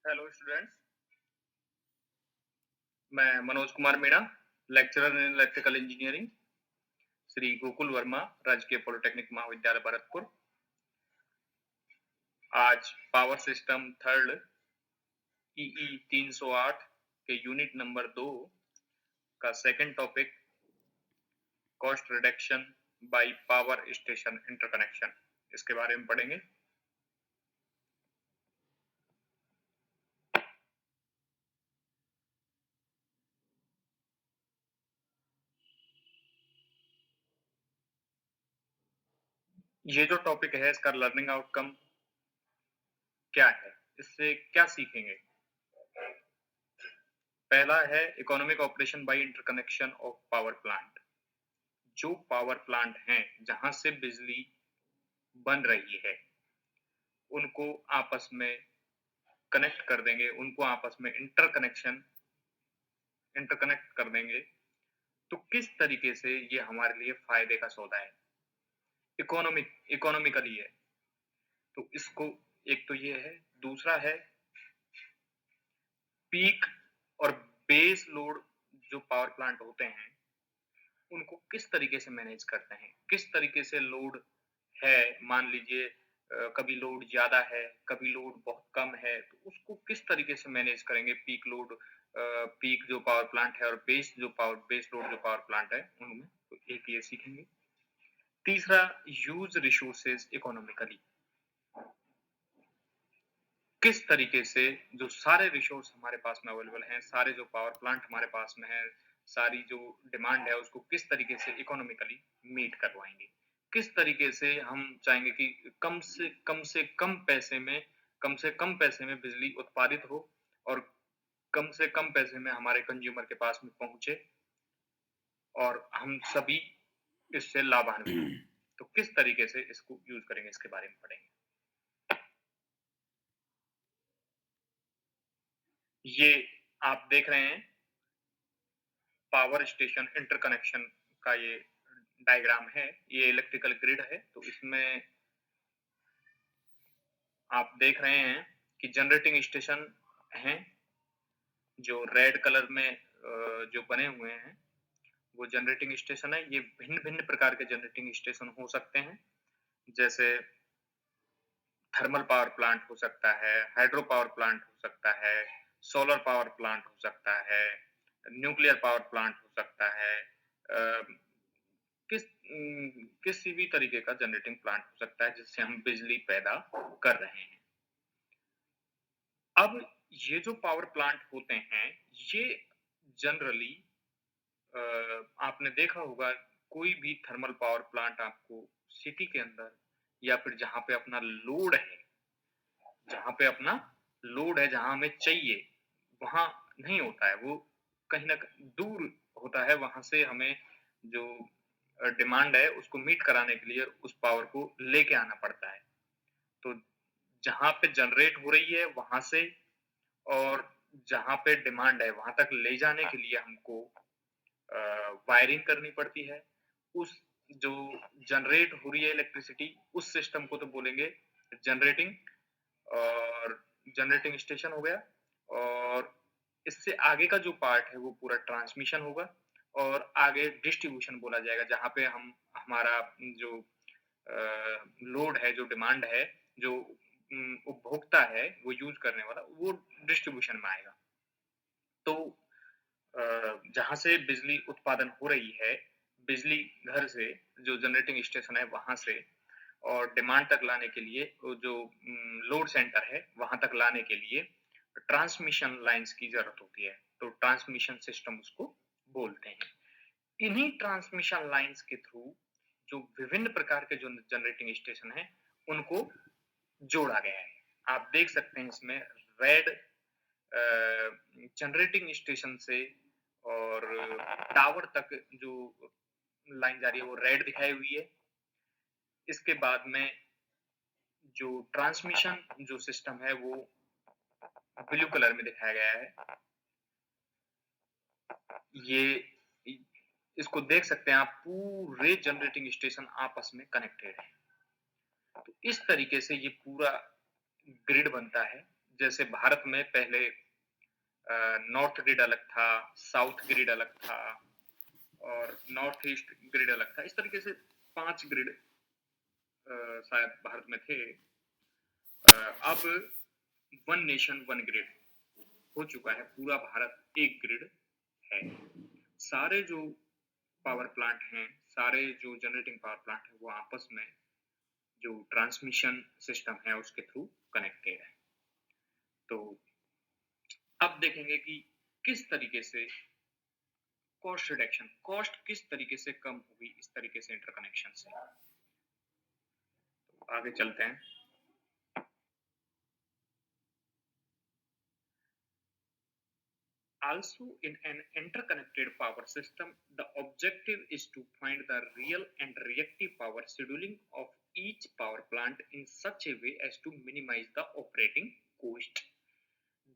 Hello students, मैं Manoj Kumar Meena, lecturer in electrical engineering, Shri Gokul Verma, राजकीय polytechnic महाविद्यालय भरतपुर। आज पावर सिस्टम थर्ड ईई 308 के यूनिट नंबर 2 का second topic cost reduction by power station interconnection, इसके बारे में पढ़ेंगे। ये जो टॉपिक है इसका लर्निंग आउटकम क्या है, इससे क्या सीखेंगे? पहला है economic operation by interconnection of power plant. जो पावर प्लांट हैं जहां से बिजली बन रही है उनको आपस में कनेक्ट कर देंगे, उनको आपस में इंटरकनेक्ट कर देंगे, तो किस तरीके से ये हमारे लिए फायदे का सौदा है, इकोनॉमिकली है। तो इसको एक तो ये है, दूसरा है पीक और बेस लोड। जो पावर प्लांट होते हैं उनको किस तरीके से मैनेज करते हैं, किस तरीके से लोड है, मान लीजिए कभी लोड ज्यादा है, कभी लोड बहुत कम है, तो उसको किस तरीके से मैनेज करेंगे। पीक लोड, पीक जो पावर प्लांट है और बेस लोड जो पावर प्लांट है उनमें, तो एक ये सीखेंगे। तीसरा, यूज रिसोर्सेज इकोनॉमिकली। किस तरीके से जो सारे रिसोर्स हमारे पास में अवेलेबल हैं, सारे जो पावर प्लांट हमारे पास में है, सारी जो डिमांड है उसको किस तरीके से इकोनॉमिकली मीट करवाएंगे। किस तरीके से हम चाहेंगे कि कम से कम पैसे में बिजली उत्पादित हो और कम से कम पैसे में हमारे कंज्यूमर के पास में पहुंचे और हम सभी इससे लाभान्वित हों। तो किस तरीके से इसको यूज करेंगे, इसके बारे में पढ़ेंगे। ये आप देख रहे हैं पावर स्टेशन इंटरकनेक्शन का ये डायग्राम है, ये इलेक्ट्रिकल ग्रिड है। तो इसमें आप देख रहे हैं कि जनरेटिंग स्टेशन हैं जो रेड कलर में जो बने हुए हैं वो जनरेटिंग स्टेशन है। ये भिन्न भिन्न प्रकार के जनरेटिंग स्टेशन हो सकते हैं, जैसे थर्मल पावर प्लांट हो सकता है, हाइड्रो पावर प्लांट हो सकता है, सोलर पावर प्लांट हो सकता है, न्यूक्लियर पावर प्लांट हो सकता है, किसी भी तरीके का जनरेटिंग प्लांट हो सकता है जिससे हम बिजली पैदा कर रहे हैं। अब ये जो पावर प्लांट होते हैं ये जनरली, आपने देखा होगा कोई भी थर्मल पावर प्लांट आपको सिटी के अंदर या फिर जहाँ पे अपना लोड है, जहाँ हमें चाहिए, वहाँ नहीं होता है। वो कहीं न कहीं दूर होता है, वहाँ से हमें जो डिमांड है उसको मीट कराने के लिए उस पावर को लेके आना पड़ता है। तो जहाँ पे जनरेट हो रही है वहाँ से और जहाँ पे डिमांड है वहाँ तक ले जाने के लिए हमको वायरिंग करनी पड़ती है। उस जो जनरेट हो रही है इलेक्ट्रिसिटी, उस सिस्टम को तो बोलेंगे जनरेटिंग, और जनरेटिंग स्टेशन हो गया। और इससे आगे का जो पार्ट है वो पूरा ट्रांसमिशन होगा और आगे डिस्ट्रीब्यूशन बोला जाएगा, जहाँ पे हम हमारा जो लोड है, जो डिमांड है, जो उपभोक्ता है, वो यूज करने वाला, वो डिस्ट्रीब्यूशन में आएगा। तो जहाँ से बिजली उत्पादन हो रही है, बिजली घर से जो जनरेटिंग स्टेशन है वहाँ से, और डिमांड तक लाने के लिए वो जो लोड सेंटर है वहाँ तक लाने के लिए ट्रांसमिशन लाइन्स की ज़रूरत होती है। तो ट्रांसमिशन सिस्टम उसको बोलते हैं। इन्हीं ट्रांसमिशन लाइन्स के थ्रू जो विभिन्न प्रकार के जो जनरेटिंग स्टेशन हैं, उनको जोड़ा गया है। आप देख सकते हैं इसमें रेड जनरेटिंग स्टेशन से और टावर तक जो लाइन जा रही है वो रेड दिखाई हुई है। इसके बाद में जो ट्रांसमिशन जो सिस्टम है वो ब्लू कलर में दिखाया गया है। ये इसको देख सकते हैं आप, पूरे जनरेटिंग स्टेशन आपस में कनेक्टेड है। तो इस तरीके से ये पूरा ग्रिड बनता है जैसे भारत में पहले नॉर्थ ग्रिड अलग था, साउथ ग्रिड अलग था और नॉर्थ ईस्ट ग्रिड अलग था। इस तरीके से 5 ग्रिड शायद भारत में थे। अब वन नेशन वन ग्रिड हो चुका है, पूरा भारत एक ग्रिड है। सारे जो पावर प्लांट हैं, सारे जो जनरेटिंग पावर प्लांट हैं, वो आपस में जो ट्रांसमिशन सिस्टम है उसके थ्रू कनेक्टेड है। तो अब देखेंगे कि किस तरीके से कॉस्ट रिडक्शन, कॉस्ट किस तरीके से कम होगी इस तरीके से इंटरकनेक्शन से। तो आगे चलते हैं। Also, in an interconnected power system, the objective is to find the real and reactive power scheduling of each power plant in such a way as to minimize the operating cost.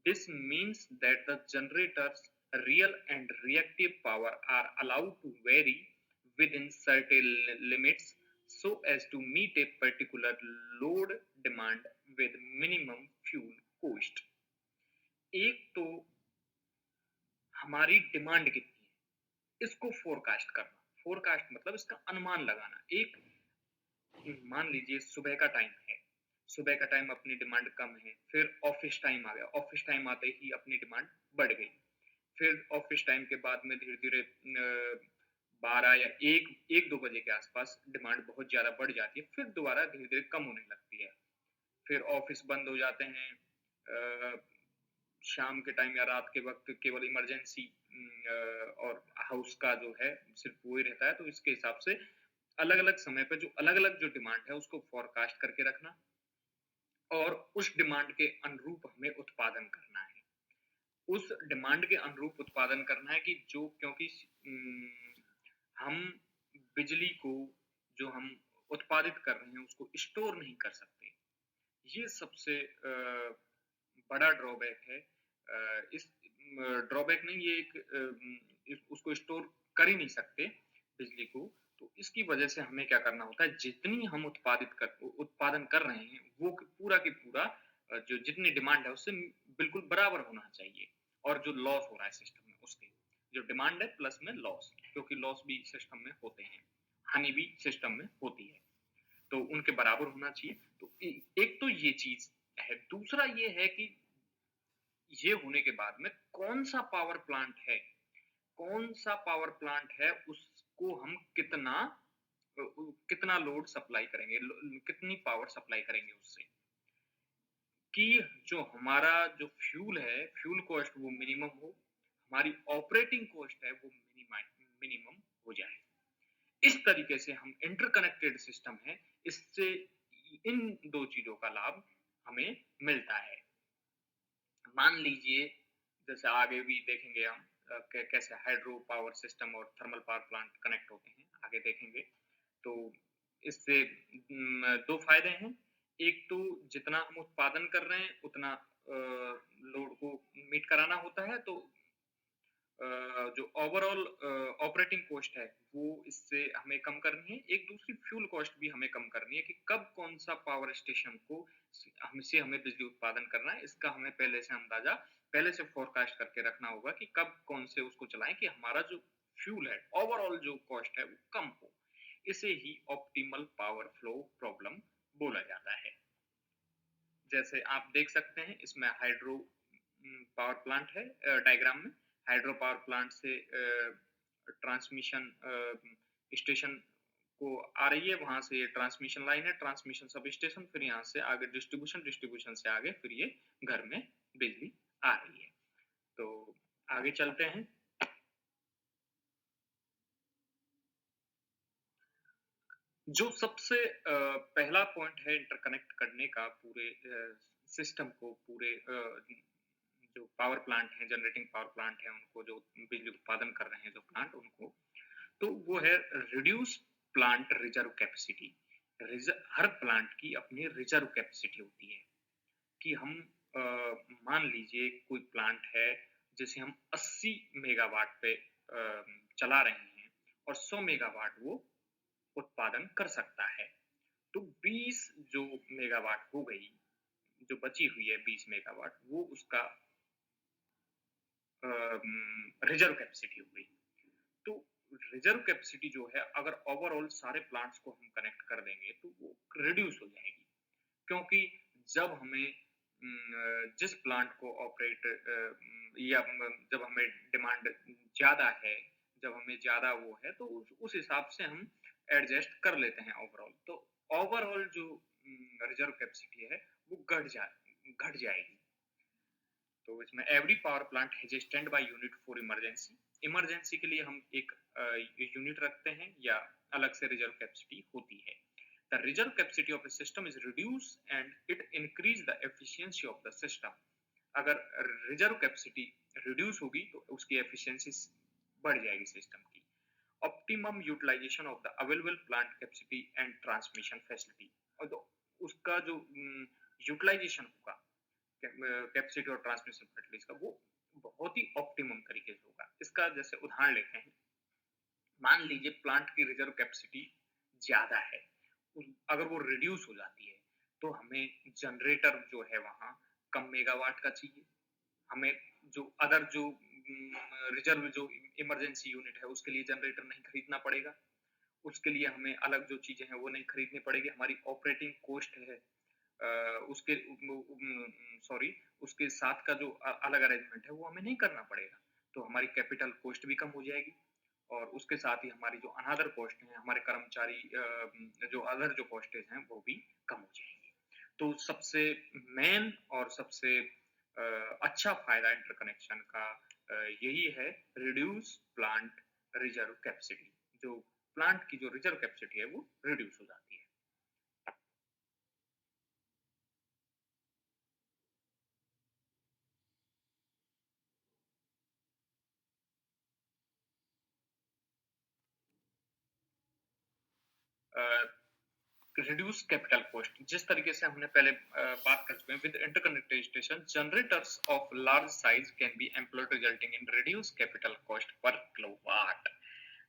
This means that the generator's real and reactive power are allowed to vary within certain limits so as to meet a particular load demand with minimum fuel cost. एक तो हमारी demand कितनी है इसको forecast करना। Forecast मतलब इसका अनुमान लगाना। एक मान लीजिए सुबह का टाइम है, सुबह का टाइम अपनी डिमांड कम है, फिर ऑफिस टाइम आ गया, ऑफिस टाइम आते ही अपनी डिमांड बढ़ गई, फिर ऑफिस टाइम के बाद में धीरे धीरे 12 या एक 2 बजे के आसपास डिमांड बहुत ज्यादा बढ़ जाती है, फिर दोबारा धीरे धीरे कम होने लगती है, फिर ऑफिस बंद हो जाते हैं, शाम के टाइम या रात के वक्त केवल इमरजेंसी और हाउस का जो है सिर्फ वो ही रहता है। तो इसके हिसाब से अलग अलग समय पे जो अलग अलग जो डिमांड है उसको फोरकास्ट करके रखना और उस डिमांड के अनुरूप हमें उत्पादन करना है। उस डिमांड के अनुरूप उत्पादन करना है कि जो क्योंकि हम बिजली को जो हम उत्पादित कर रहे हैं उसको स्टोर नहीं कर सकते। ये सबसे बड़ा ड्रॉबैक है। इस ड्रॉबैक नहीं, ये एक उसको स्टोर कर ही नहीं सकते बिजली को। तो इसकी वजह से हमें क्या करना होता है, जितनी हम उत्पादन कर रहे हैं वो पूरा की पूरा जो जितनी डिमांड है उससे बिल्कुल बराबर होना चाहिए। और जो लॉस हो रहा है सिस्टम में उसके जो डिमांड है प्लस में लॉस, क्योंकि लॉस भी सिस्टम में होते हैं, हानि भी सिस्टम में होती है, तो उनके बराबर होना चाहिए। तो एक तो ये चीज है। दूसरा ये है कि ये होने के बाद में कौन सा पावर प्लांट है, कौन सा पावर प्लांट है उसको हम कितना लोड सप्लाई करेंगे, कितनी पावर सप्लाई करेंगे उससे, कि जो हमारा जो फ्यूल है, फ्यूल कॉस्ट वो मिनिमम हो, हमारी ऑपरेटिंग कॉस्ट है वो मिनिमम हो जाए। इस तरीके से हम इंटरकनेक्टेड सिस्टम है, इससे इन दो चीजों का लाभ हमें मिलता है। मान लीजिए जैसे आगे भी देखेंगे हम कैसे हाइड्रो पावर सिस्टम और थर्मल पावर प्लांट कनेक्ट होते हैं, आगे देखेंगे। तो इससे 2 फायदे हैं। एक तो जितना हम उत्पादन कर रहे हैं उतना लोड को मीट कराना होता है, तो जो ओवरऑल ऑपरेटिंग कॉस्ट है वो इससे हमें कम करनी है। एक दूसरी फ्यूल कॉस्ट भी हमें कम करनी है कि कब कौन सा पावर स्टेशन को हमसे हमें बिजली उत्पादन करना है, इसका हमें पहले से अंदाजा पहले से फोरकास्ट करके रखना होगा कि कब कौन से उसको चलाएं कि हमारा जो फ्यूल है ओवरऑल जो कॉस्ट है वो कम हो। इसे ही ऑप्टिमल पावर फ्लो प्रॉब्लम बोला जाता है। जैसे आप देख सकते हैं इसमें हाइड्रो पावर प्लांट है, डायग्राम में हाइड्रो पावर प्लांट से ट्रांसमिशन स्टेशन को आ रही है, वहां से ये ट्रांसमिशन लाइन है, ट्रांसमिशन सब स्टेशन, फिर यहाँ से आगे डिस्ट्रीब्यूशन, डिस्ट्रीब्यूशन से आगे फिर ये घर में बिजली आ रही है। तो आगे चलते हैं। जो सबसे पहला पॉइंट है इंटरकनेक्ट करने का पूरे सिस्टम को, पूरे जो पावर प्लांट हैं, जनरेटिंग पावर प्लांट हैं, उनको जो बिजली उत्पादन कर रहे हैं जो प्लांट, उनको, तो वो है रिड्यूस प्लांट रिजर्व कैपेसिटी। हर प्लांट की अपनी रिजर्व कैपेसिटी होती है कि हम मान लीजिए कोई प्लांट है जिसे हम 80 मेगावाट पे चला रहे हैं और 100 मेगावाट वो उत्पादन कर सकता है, तो 20 जो मेगावाट हो गई जो बची हुई है 20 मेगावाट वो उसका रिजर्व कैपेसिटी हो गई। तो रिजर्व कैपेसिटी जो है अगर ओवरऑल सारे प्लांट्स को हम कनेक्ट कर देंगे तो वो रिड्यूस हो जाएगी। क्योंकि जब हमें जिस प्लांट को ऑपरेट या जब हमें डिमांड ज़्यादा है, जब हमें ज़्यादा वो है तो उस हिसाब से हम एडजस्ट कर लेते हैं ओवरऑल। तो ओवरऑल जो रिजर्व कैपेसिटी है वो घट जाएगी। तो इसमें every power plant has a stand by unit for emergency. Emergency के लिए हम एक यूनिट रखते हैं या अलग से रिजर्व कैपेसिटी होती है। The reserve capacity of a system is reduce and it increase the efficiency of the system. अगर रिजर्व कैपेसिटी रिड्यूस होगी तो उसकी एफिशिएंसी बढ़ जाएगी सिस्टम की। Optimum utilisation of the available plant capacity and transmission facility. और तो उसका जो यूटिलाइजेशन होगा कैपेसिटी और ट्रांसमिशन फैसिलिटीज का वो बहुत ही ऑप्टिमम तरीके से होगा। इसका जैसे उदाहरण लेते हैं, मान लीजिए प्लांट की रिजर्व कैपेसिटी ज्यादा है, अगर वो रिड्यूस हो जाती है तो हमें जनरेटर जो है वहां कम मेगावाट का चाहिए। हमें जो अदर जो रिजर्व जो इमरजेंसी यूनिट है उसके लिए जनरेटर नहीं खरीदना पड़ेगा। उसके लिए हमें अलग जो चीजें हैं वो नहीं खरीदनी पड़ेगी। हमारी ऑपरेटिंग कॉस्ट है उसके सॉरी उसके साथ का जो अलग अरेंजमेंट है वो हमें नहीं करना पड़ेगा। तो हमारी कैपिटल कॉस्ट भी कम हो जाएगी और उसके साथ ही हमारी जो अनदर कॉस्ट है, हमारे कर्मचारी जो अदर जो कॉस्टेज हैं वो भी कम हो जाएंगी। तो सबसे मेन और सबसे अच्छा फायदा इंटरकनेक्शन का यही है, रिड्यूस प्लांट रिजर्व कैपेसिटी। जो प्लांट की जो रिजर्व कैपेसिटी है वो रिड्यूस हो जाती है। रिड्यूस कैपिटल कॉस्ट, जिस तरीके से हमने पहले बात कर चुके हैं, with interconnected station generators of large size can be employed resulting in reduce capital cost per kilowatt.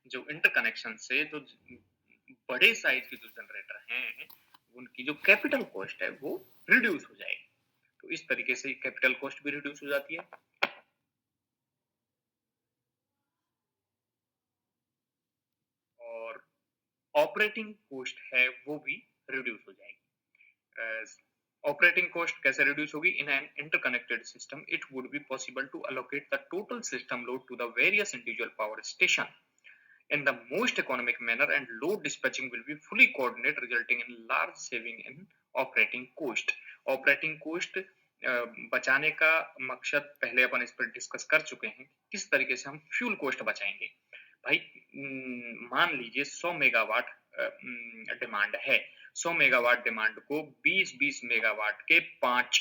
जो इंटरकनेक्शन से जो बड़े साइज के जो जनरेटर हैं उनकी जो कैपिटल कॉस्ट है वो रिड्यूस हो जाएगी। तो इस तरीके से कैपिटल कॉस्ट भी रिड्यूस हो जाती है और ऑपरेटिंग कॉस्ट है वो भी रिड्यूस हो जाएगी। ऑपरेटिंग कॉस्ट कैसे रिड्यूस होगी? In an interconnected system it would be possible to allocate the total system load to the various individual power station in the most economic manner and load dispatching will be fully coordinated resulting in large saving in operating cost। operating cost बचाने का मकसद पहले अपन इस पर discuss कर चुके हैं, किस तरीके से हम फ्यूल कॉस्ट बचाएंगे। भाई मान लीजिए 100 मेगावाट डिमांड है, 100 मेगावाट डिमांड को 20-20 मेगावाट के 5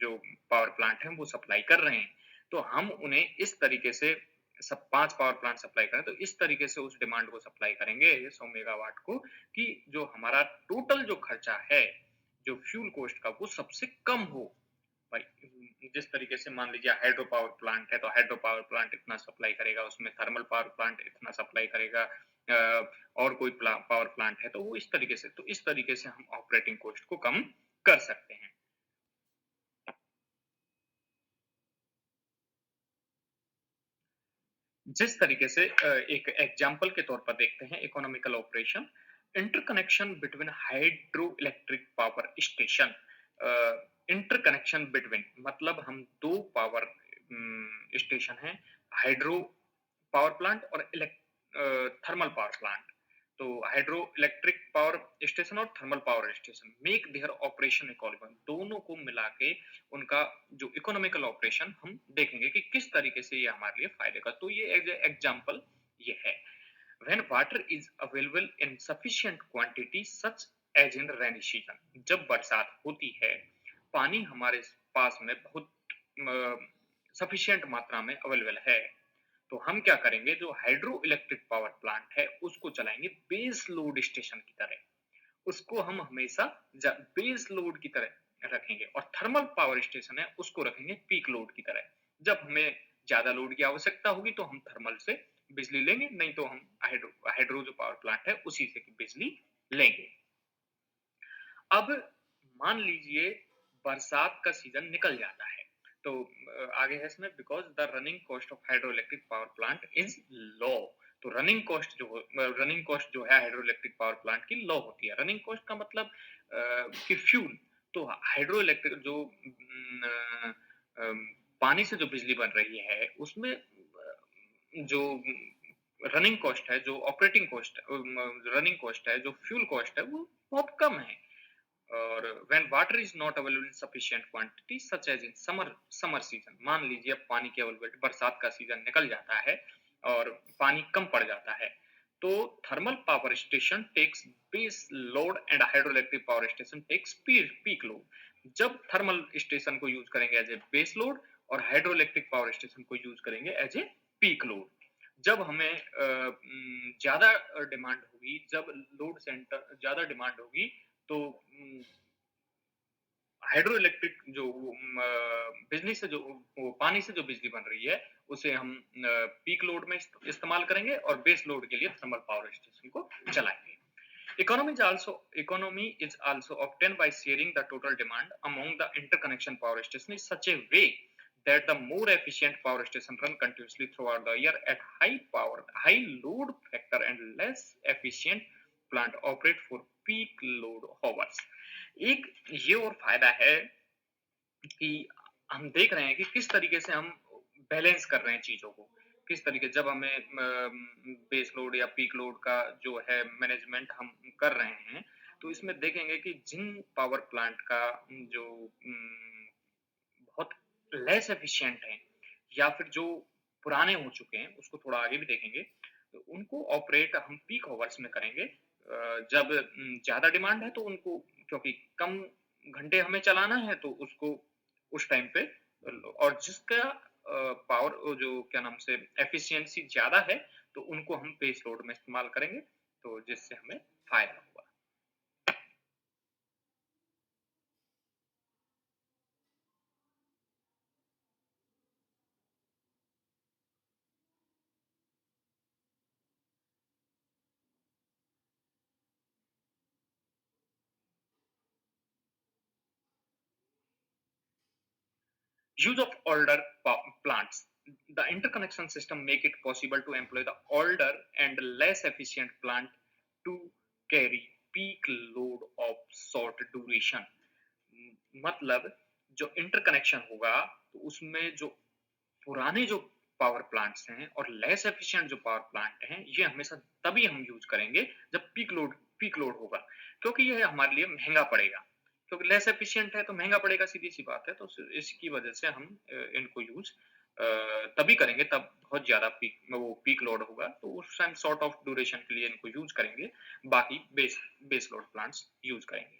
जो पावर प्लांट हैं वो सप्लाई कर रहे हैं। तो हम उन्हें इस तरीके से सब 5 पावर प्लांट सप्लाई करें तो इस तरीके से उस डिमांड को सप्लाई करेंगे 100 मेगावाट को कि जो हमारा टोटल जो खर्चा है जो फ्यूल कॉस्ट का वो सबसे कम हो। भाई जिस तरीके से मान लीजिए हाइड्रो पावर प्लांट है तो हाइड्रो पावर प्लांट इतना सप्लाई करेगा, उसमें थर्मल पावर प्लांट इतना सप्लाई करेगा, और कोई पावर प्लांट है तो वो इस तरीके से, तो इस तरीके से हम ऑपरेटिंग कॉस्ट को कम कर सकते हैं। जिस तरीके से एक एग्जांपल के तौर पर देखते हैं economical operation, interconnection between hydro electric power station. Interconnection between मतलब हम दो पावर स्टेशन हैं, हाइड्रो पावर प्लांट और थर्मल पावर प्लांट। तो हाइड्रो इलेक्ट्रिक पावर स्टेशन और thermal power station make their operation economical, दोनों को मिला के उनका जो इकोनॉमिकल ऑपरेशन हम देखेंगे कि किस तरीके से ये हमारे लिए फायदे का। तो ये एग्जांपल ये है, when water is available in sufficient quantity such as in rainy season. जब बरसात होती है, पानी हमारे पास में बहुत सफिशिएंट मात्रा में अवेलेबल है, तो हम क्या करेंगे, जो हाइड्रो इलेक्ट्रिक पावर प्लांट है उसको चलाएंगे बेस लोड स्टेशन की तरह। उसको हम हमेशा बेस लोड की तरह रखेंगे और थर्मल पावर स्टेशन है उसको रखेंगे पीक लोड की तरह। जब हमें ज्यादा लोड की आवश्यकता होगी तो हम थर्मल से बिजली लेंगे, नहीं तो हम हाइड्रो जो पावर प्लांट है उसी से बिजली लेंगे। अब मान लीजिए बरसात का सीज़न निकल जाता है। तो आगे है इसमें because the running cost of hydroelectric power plant is low. तो रनिंग कॉस्ट जो है हाइड्रोइलेक्ट्रिक पावर प्लांट की लो होती है। रनिंग कॉस्ट का मतलब कि फ्यूल तो हाइड्रोइलेक्ट्रिक जो पानी से जो बिजली बन रही है उसमें जो रनिंग कॉस्ट है, जो ऑपरेटिंग कॉस्ट रनिंग कॉस्ट है, जो फ्यूल कॉस्ट है वो बहुत कम है। और when water is not available in sufficient quantity such as in summer season, मान लीजिए अब पानी की अवेलेबिलिटी, बरसात का सीजन निकल जाता है और पानी कम पड़ जाता है, तो thermal power station takes base load and hydroelectric power station takes peak load. जब थर्मल स्टेशन को यूज करेंगे एज ए बेस लोड और हाइड्रोइलेक्ट्रिक पावर स्टेशन को यूज करेंगे एज ए पीक लोड। जब हमें ज्यादा डिमांड होगी, जब लोड सेंटर ज्यादा डिमांड होगी, तो हाइड्रो इलेक्ट्रिक जो बिजली से जो वो पानी से जो बिजली बन रही है, उसे हम पीक लोड में इस्तेमाल करेंगे और बेस लोड के लिए थर्मल पावर स्टेशन को चलाएंगे। Economy is also obtained by sharing the total demand among the interconnection power station in such a way that the more efficient power station run continuously throughout the year at high load factor and less efficient plant operate for peak load hours. एक ये और फायदा है कि हम देख रहे हैं कि किस तरीके से हम बैलेंस कर रहे हैं चीज़ों को। किस तरीके जब हमें बेस लोड या पीक लोड का जो है मैनेजमेंट हम कर रहे हैं, तो इसमें देखेंगे कि जिन पावर प्लांट का जो बहुत लेस एफिशिएंट हैं या फिर जो पुराने हो चुके हैं, उसको थोड़ा आगे भी देखेंगे, तो उनको ऑपरेट हम पीक आवर्स में करेंगे। जब ज़्यादा डिमांड है तो उनको, क्योंकि कम घंटे हमें चलाना है तो उसको उस टाइम पे और जिसका पावर जो क्या नाम से एफिशिएंसी ज़्यादा है, तो उनको हम बेस लोड में इस्तेमाल करेंगे, तो जिससे हमें फ़ायदा होगा। Use of older plants. The interconnection system make it possible to employ the older and less efficient plant to carry peak load of short duration. मतलब जो इंटरकनेक्शन होगा तो उसमें जो पुराने जो पावर प्लांट्स हैं और लेस एफिशिएंट जो पावर प्लांट हैं, ये हमेशा तभी हम यूज करेंगे जब पीक लोड होगा, क्योंकि ये हमारे लिए महंगा पड़ेगा। क्योंकि लेस एफिशिएंट है तो महंगा पड़ेगा, सीधी सी बात है। तो इसकी वजह से हम इनको यूज तभी करेंगे तब बहुत ज्यादा पीक लोड होगा, तो उस टाइम शॉर्ट ऑफ ड्यूरेशन के लिए इनको यूज करेंगे, बाकी बेस लोड प्लांट्स यूज करेंगे।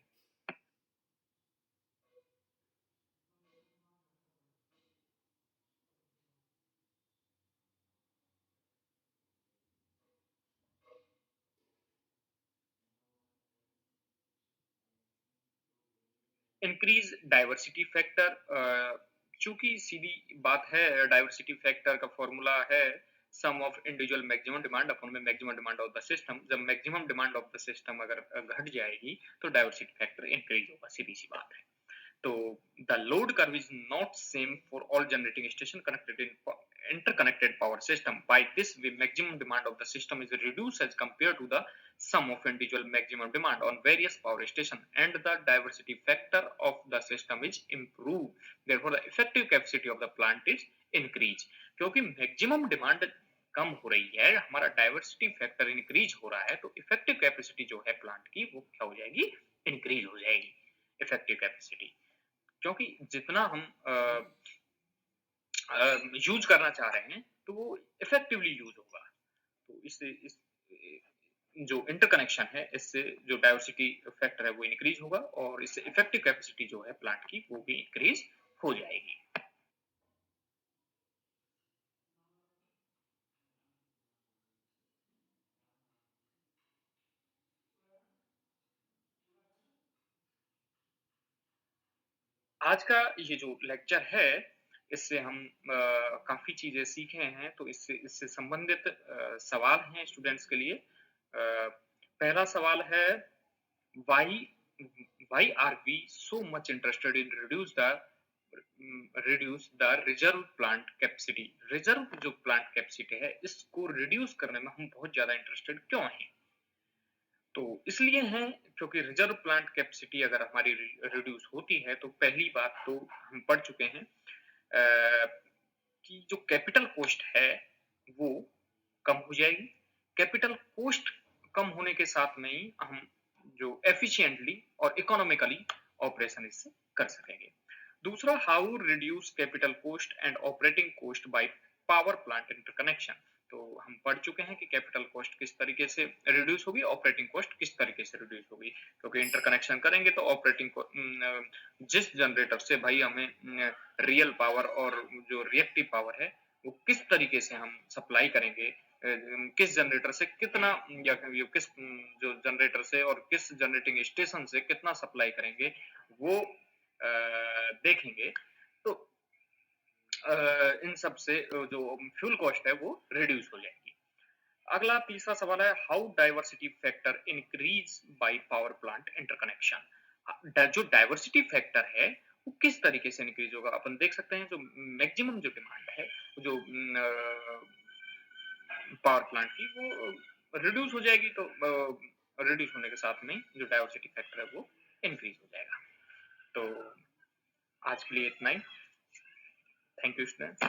इंक्रीज डाइवर्सिटी फैक्टर, चूंकि सीधी बात है, डाइवर्सिटी फैक्टर का फॉर्मूला है sum of individual maximum demand upon में maximum demand of the system. जब maximum demand of the system अगर घट जाएगी तो डाइवर्सिटी फैक्टर इंक्रीज होगा, सीधी सी बात है। So the load curve is not same for all generating station connected in interconnected power system. By this way, maximum demand of the system is reduced as compared to the sum of individual maximum demand on various power station, and the diversity factor of the system is improved. Therefore, the effective capacity of the plant is increased. क्योंकि maximum demand कम हो रही है, हमारा diversity factor increase हो रहा है, तो effective capacity जो है प्लांट की वो क्या हो जाएगी, इंक्रीज हो जाएगी इफेक्टिव कैपेसिटी। क्योंकि जितना हम यूज करना चाह रहे हैं तो वो इफेक्टिवली यूज होगा। तो इससे इस जो इंटरकनेक्शन है इससे जो डाइवर्सिटी फैक्टर है वो इंक्रीज होगा और इससे इफेक्टिव कैपेसिटी जो है प्लांट की वो भी इंक्रीज हो जाएगी। आज का ये जो लेक्चर है इससे हम काफी चीजें सीखे हैं, तो इससे इससे संबंधित सवाल हैं स्टूडेंट्स के लिए। पहला सवाल है, why why are we so much interested in reduce the reserve plant capacity? Reserve जो प्लांट कैपेसिटी है, इसको रिड्यूस करने में हम बहुत ज़्यादा इंटरेस्टेड क्यों हैं? तो इसलिए है क्योंकि रिजर्व प्लांट कैपेसिटी अगर हमारी रिड्यूस होती है तो पहली बात तो हम पढ़ चुके हैं कि जो कैपिटल कॉस्ट है वो कम हो जाएगी। कैपिटल कॉस्ट कम होने के साथ में ही हम जो एफिशिएंटली और इकोनॉमिकली ऑपरेशन इससे कर सकेंगे। दूसरा, how reduce capital cost and operating cost by power plant interconnection. तो हम पढ़ चुके हैं कि कैपिटल कॉस्ट किस तरीके से रिड्यूस होगी, ऑपरेटिंग कॉस्ट किस तरीके से रिड्यूस होगी। क्योंकि इंटरकनेक्शन करेंगे तो जिस जनरेटर से भाई हमें रियल पावर और जो रिएक्टिव पावर है वो किस तरीके से हम सप्लाई करेंगे, किस जनरेटर से कितना या किस जो जनरेटर से और किस जनरेटिंग स्टेशन से कितना सप्लाई करेंगे वो देखेंगे। तो इन सब से जो फ्यूल कॉस्ट है वो रिड्यूस हो जाएगी। अगला तीसरा सवाल है, how diversity factor increase by power plant interconnection. जो डाइवर्सिटी फैक्टर है वो किस तरीके से इंक्रीज होगा? अपन देख सकते हैं जो मैक्सिमम जो डिमांड है जो पावर प्लांट की वो रिड्यूस हो जाएगी, तो रिड्यूस होने के साथ में जो डाइवर्सिटी फैक्टर है वो इंक्रीज हो जाएगा। तो आज के लिए इतना ही। Thank you students.